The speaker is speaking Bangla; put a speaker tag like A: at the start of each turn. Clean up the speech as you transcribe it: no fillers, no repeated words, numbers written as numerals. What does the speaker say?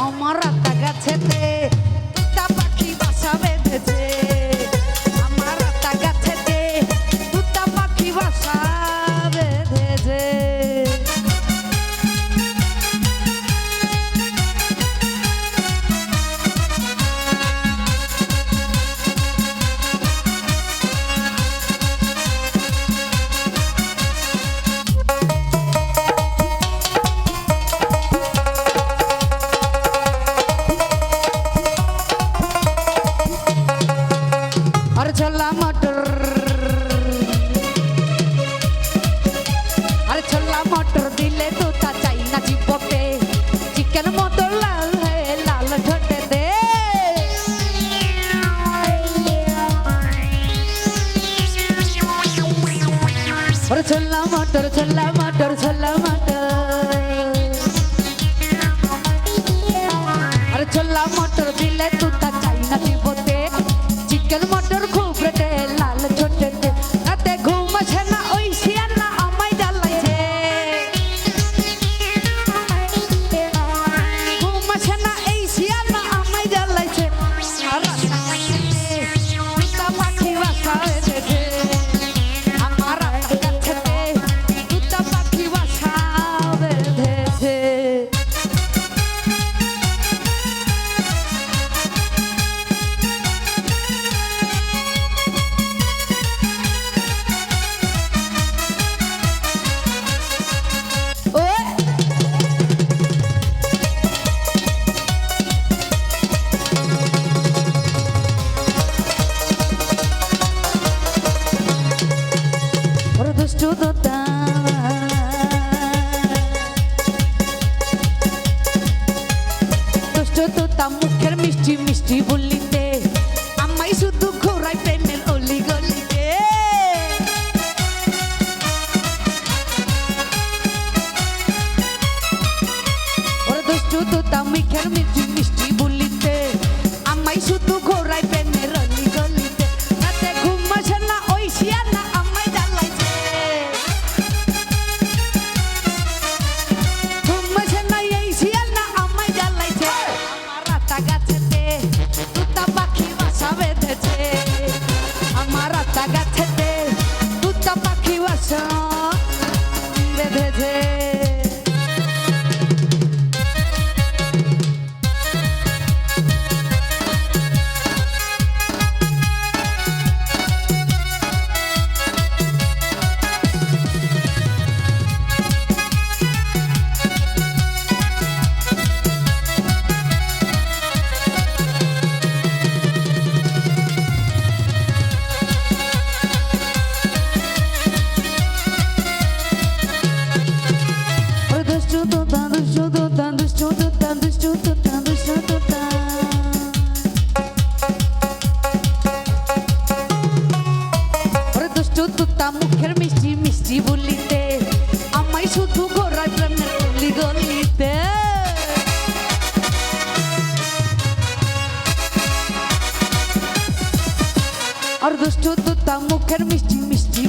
A: আমার রাতা গাছেতে তুতা পাখি বাসা বেঁধেছে আমার রাতা গাছেতে তুতা পাখি বাসা বেঁধেছে और छोला मटर और छोला मटर दिले तो ता चाइना चिपटे चिकन मटर लाल है लाल ठोटे दे और छोला मटर छोला मटर छोला मटर और छोला मटर दिले तो ता चाइना चिपटे চিকেন মটর খুব রেটে লাল ছোটে রাতে ঘুম আসে না ওই শিয়ানা আমায় জ্বালাইছে ঘুম আসে না এই শিয়ানা আমায় জ্বালাইছে তুতা পাখি বাসা বেঁধেছে আমার গাছেতে তুতা পাখি বাসা বেঁধেছে দুষ্টু তোতা মুখের মিষ্টি মিষ্টি বললিতে আমায় শুধু ঘোরাই প্রেমের অলি গলিতে ওর দুষ্টু তোতা মুখের মিষ্টি মিষ্টি বললিতে আমায় শুধু ঘোরাই প্রেমের অলি গলিতে রাতে ঘুম আসে না ওই শিয়ানা আমায় জ্বালাইছে ঘুম আসে না এই শিয়ানা আমায় জ্বালাইছে আমার রাতা গাছেতে তুতা পাখি বাসা বেঁধেছে আমার রাতা গাছেতে তুতা পাখি বাসা বেঁধেছে তুতা মুখের মিষ্টি মিষ্টি বলিতে আমায় শুধু ঘোরায় প্রেমের অলি গলিতে আর দুষ্টু তুতা মুখের মিষ্টি মিষ্টি